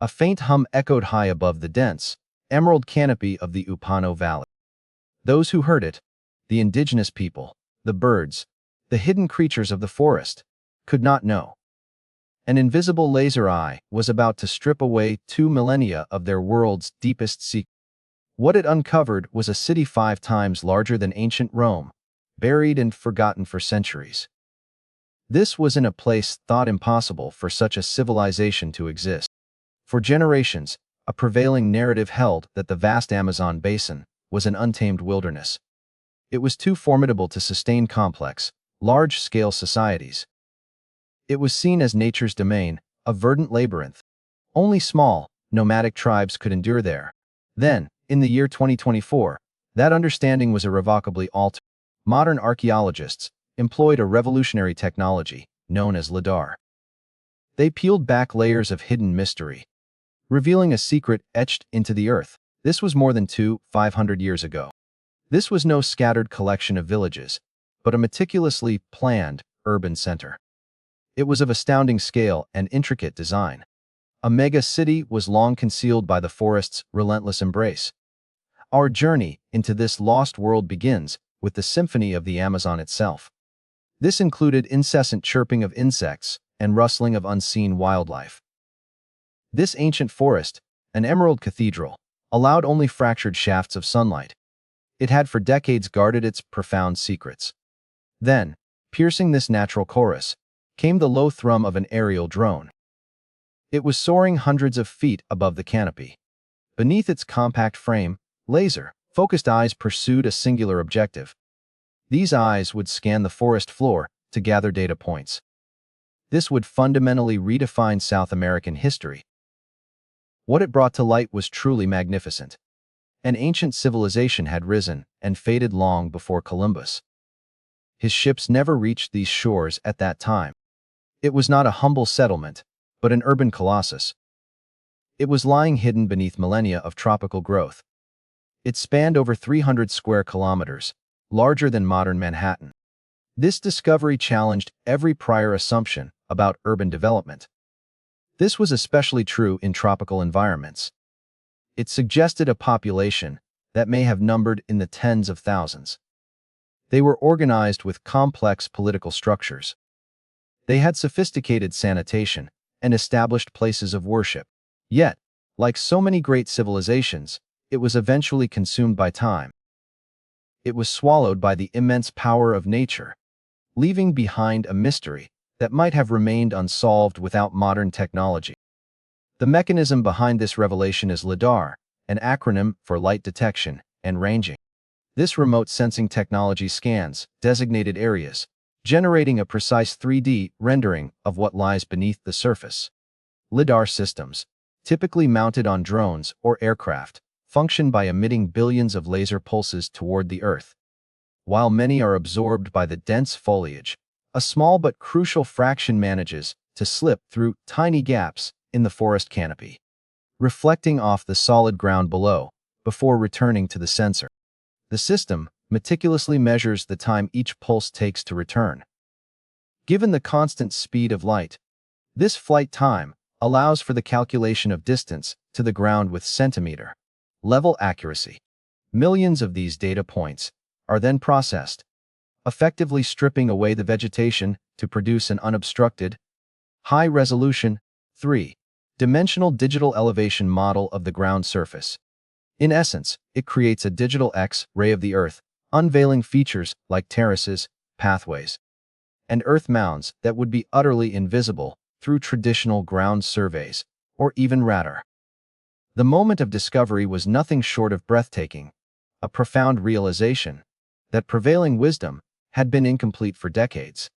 A faint hum echoed high above the dense, emerald canopy of the Upano Valley. Those who heard it, the indigenous people, the birds, the hidden creatures of the forest, could not know. An invisible laser eye was about to strip away 2 millennia of their world's deepest secrets. What it uncovered was a city 5 times larger than ancient Rome, buried and forgotten for centuries. This was in a place thought impossible for such a civilization to exist. For generations, a prevailing narrative held that the vast Amazon basin was an untamed wilderness. It was too formidable to sustain complex, large-scale societies. It was seen as nature's domain, a verdant labyrinth. Only small, nomadic tribes could endure there. Then, in the year 2024, that understanding was irrevocably altered. Modern archaeologists employed a revolutionary technology known as Lidar. They peeled back layers of hidden mystery, revealing a secret etched into the earth. This was more than 500 years ago. This was no scattered collection of villages, but a meticulously planned urban center. It was of astounding scale and intricate design. A mega city was long concealed by the forest's relentless embrace. Our journey into this lost world begins with the symphony of the Amazon itself. This included incessant chirping of insects and rustling of unseen wildlife. This ancient forest, an emerald cathedral, allowed only fractured shafts of sunlight. It had for decades guarded its profound secrets. Then, piercing this natural chorus, came the low thrum of an aerial drone. It was soaring hundreds of feet above the canopy. Beneath its compact frame, laser-focused eyes pursued a singular objective. These eyes would scan the forest floor to gather data points. This would fundamentally redefine South American history. What it brought to light was truly magnificent. An ancient civilization had risen and faded long before Columbus. His ships never reached these shores at that time. It was not a humble settlement, but an urban colossus. It was lying hidden beneath millennia of tropical growth. It spanned over 300 square kilometers, larger than modern Manhattan. This discovery challenged every prior assumption about urban development. This was especially true in tropical environments. It suggested a population that may have numbered in the tens of thousands. They were organized with complex political structures. They had sophisticated sanitation and established places of worship. Yet, like so many great civilizations, it was eventually consumed by time. It was swallowed by the immense power of nature, leaving behind a mystery that might have remained unsolved without modern technology. The mechanism behind this revelation is Lidar, an acronym for light detection and ranging. This remote sensing technology scans designated areas, generating a precise 3D rendering of what lies beneath the surface. Lidar systems, typically mounted on drones or aircraft, function by emitting billions of laser pulses toward the Earth. While many are absorbed by the dense foliage, a small but crucial fraction manages to slip through tiny gaps in the forest canopy, reflecting off the solid ground below before returning to the sensor. The system meticulously measures the time each pulse takes to return. Given the constant speed of light, this flight time allows for the calculation of distance to the ground with centimeter-level accuracy. Millions of these data points are then processed, effectively stripping away the vegetation to produce an unobstructed, high-resolution, 3-dimensional digital elevation model of the ground surface. In essence, it creates a digital X-ray of the Earth, unveiling features like terraces, pathways, and earth mounds that would be utterly invisible through traditional ground surveys, or even radar. The moment of discovery was nothing short of breathtaking, a profound realization that prevailing wisdom had been incomplete for decades.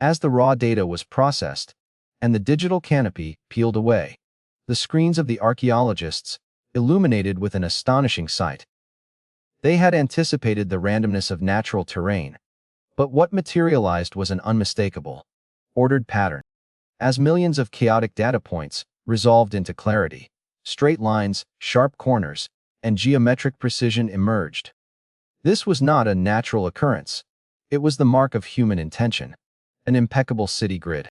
As the raw data was processed and the digital canopy peeled away, the screens of the archaeologists illuminated with an astonishing sight. They had anticipated the randomness of natural terrain, but what materialized was an unmistakable, ordered pattern. As millions of chaotic data points resolved into clarity, straight lines, sharp corners, and geometric precision emerged. This was not a natural occurrence. It was the mark of human intention, an impeccable city grid.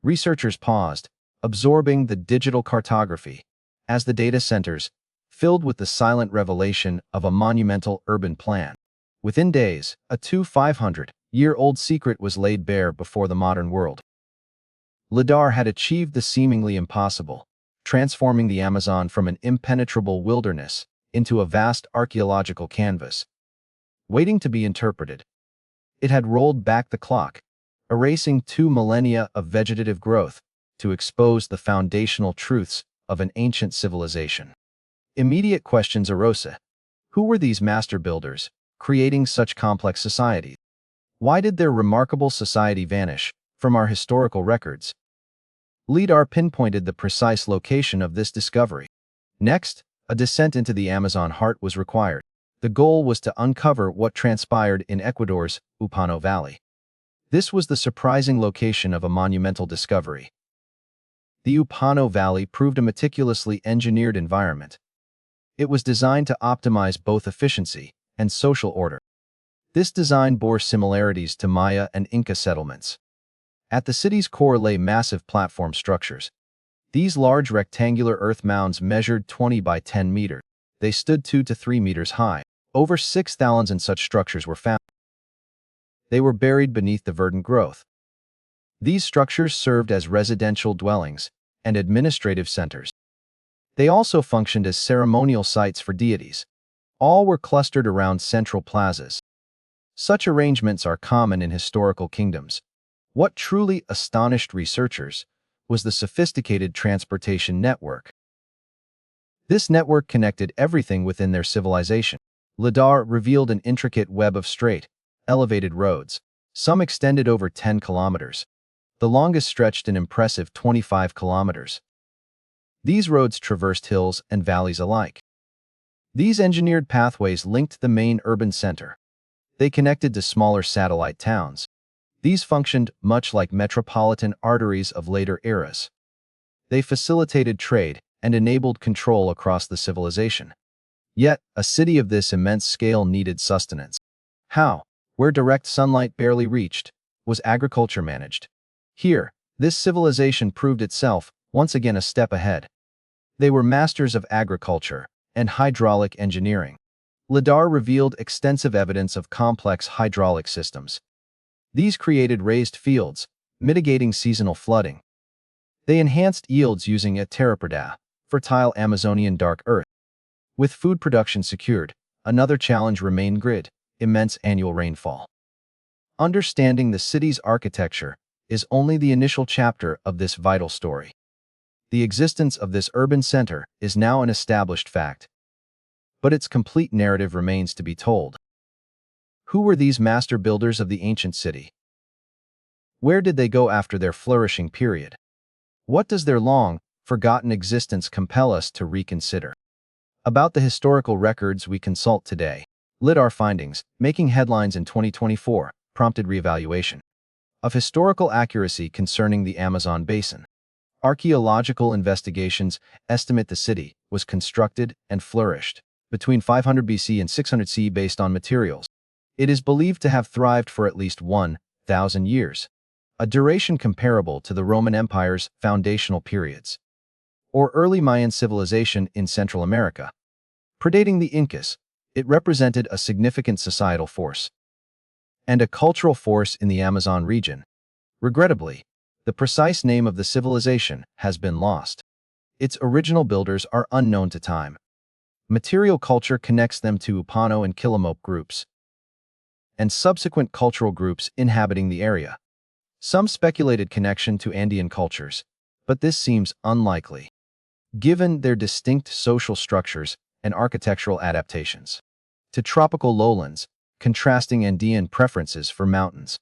Researchers paused, absorbing the digital cartography, as the data centers, filled with the silent revelation of a monumental urban plan. Within days, a 500-year-old secret was laid bare before the modern world. Lidar had achieved the seemingly impossible, transforming the Amazon from an impenetrable wilderness into a vast archaeological canvas, waiting to be interpreted. It had rolled back the clock, erasing 2 millennia of vegetative growth to expose the foundational truths of an ancient civilization. Immediate questions arose. Who were these master builders, creating such complex societies? Why did their remarkable society vanish from our historical records? Lidar pinpointed the precise location of this discovery. Next, a descent into the Amazon heart was required. The goal was to uncover what transpired in Ecuador's Upano Valley. This was the surprising location of a monumental discovery. The Upano Valley proved a meticulously engineered environment. It was designed to optimize both efficiency and social order. This design bore similarities to Maya and Inca settlements. At the city's core lay massive platform structures. These large rectangular earth mounds measured 20 by 10 meters. They stood 2 to 3 meters high. Over 6,000 such structures were found. They were buried beneath the verdant growth. These structures served as residential dwellings and administrative centers. They also functioned as ceremonial sites for deities. All were clustered around central plazas. Such arrangements are common in historical kingdoms. What truly astonished researchers was the sophisticated transportation network. This network connected everything within their civilization. Lidar revealed an intricate web of straight, elevated roads. Some extended over 10 kilometers. The longest stretched an impressive 25 kilometers. These roads traversed hills and valleys alike. These engineered pathways linked the main urban center. They connected to smaller satellite towns. These functioned much like metropolitan arteries of later eras. They facilitated trade and enabled control across the civilization. Yet, a city of this immense scale needed sustenance. How? Where direct sunlight barely reached, was agriculture managed. Here, this civilization proved itself once again a step ahead. They were masters of agriculture and hydraulic engineering. Lidar revealed extensive evidence of complex hydraulic systems. These created raised fields, mitigating seasonal flooding. They enhanced yields using a terraperda, fertile Amazonian dark earth. With food production secured, another challenge remained grid, immense annual rainfall. Understanding the city's architecture is only the initial chapter of this vital story. The existence of this urban center is now an established fact, but its complete narrative remains to be told. Who were these master builders of the ancient city? Where did they go after their flourishing period? What does their long, forgotten existence compel us to reconsider? About the historical records we consult today, Lidar findings, making headlines in 2024, prompted reevaluation of historical accuracy concerning the Amazon basin. Archaeological investigations estimate the city was constructed and flourished between 500 BC and 600 CE based on materials. It is believed to have thrived for at least 1,000 years, a duration comparable to the Roman Empire's foundational periods, or early Mayan civilization in Central America. Predating the Incas, it represented a significant societal force and a cultural force in the Amazon region. Regrettably, the precise name of the civilization has been lost. Its original builders are unknown to time. Material culture connects them to Upano and Quilomope groups, and subsequent cultural groups inhabiting the area. Some speculated connection to Andean cultures, but this seems unlikely, given their distinct social structures and architectural adaptations to tropical lowlands, contrasting Andean preferences for mountains.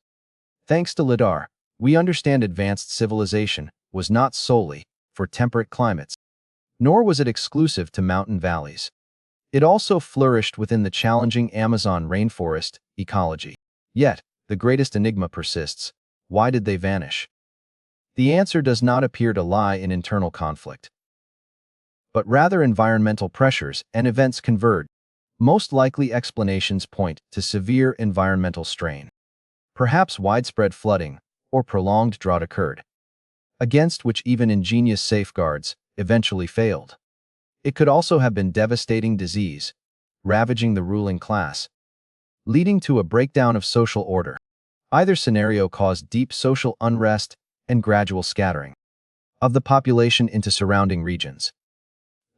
Thanks to Lidar, we understand advanced civilization was not solely for temperate climates, nor was it exclusive to mountain valleys. It also flourished within the challenging Amazon rainforest ecology. Yet, the greatest enigma persists. Why did they vanish? The answer does not appear to lie in internal conflict, but rather environmental pressures and events converge. Most likely explanations point to severe environmental strain. Perhaps widespread flooding or prolonged drought occurred. against which even ingenious safeguards eventually failed. It could also have been devastating disease, ravaging the ruling class, leading to a breakdown of social order. Either scenario caused deep social unrest and gradual scattering of the population into surrounding regions.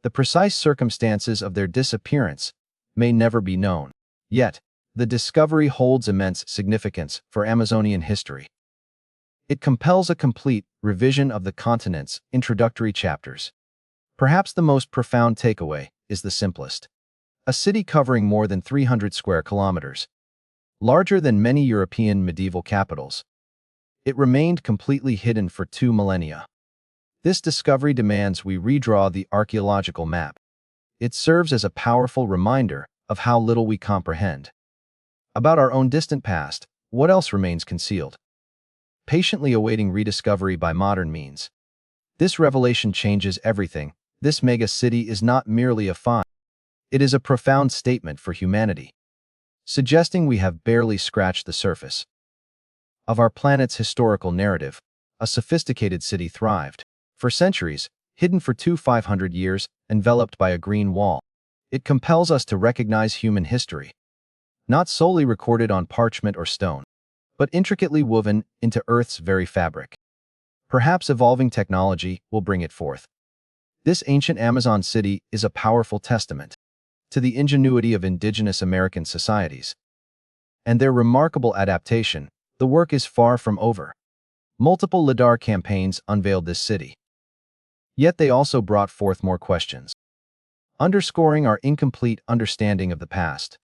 The precise circumstances of their disappearance may never be known. Yet, the discovery holds immense significance for Amazonian history. It compels a complete revision of the continent's introductory chapters. Perhaps the most profound takeaway is the simplest. A city covering more than 300 square kilometers, larger than many European medieval capitals. It remained completely hidden for 2 millennia. This discovery demands we redraw the archaeological map. It serves as a powerful reminder of how little we comprehend. About our own distant past, what else remains concealed? Patiently awaiting rediscovery by modern means. This revelation changes everything. This mega city is not merely a find. It is a profound statement for humanity, suggesting we have barely scratched the surface of our planet's historical narrative. A sophisticated city thrived. For centuries, hidden for 500 years, enveloped by a green wall. It compels us to recognize human history, not solely recorded on parchment or stone, but intricately woven into Earth's very fabric. Perhaps evolving technology will bring it forth. This ancient Amazon city is a powerful testament to the ingenuity of indigenous American societies and their remarkable adaptation. The work is far from over. Multiple Lidar campaigns unveiled this city. Yet they also brought forth more questions, underscoring our incomplete understanding of the past.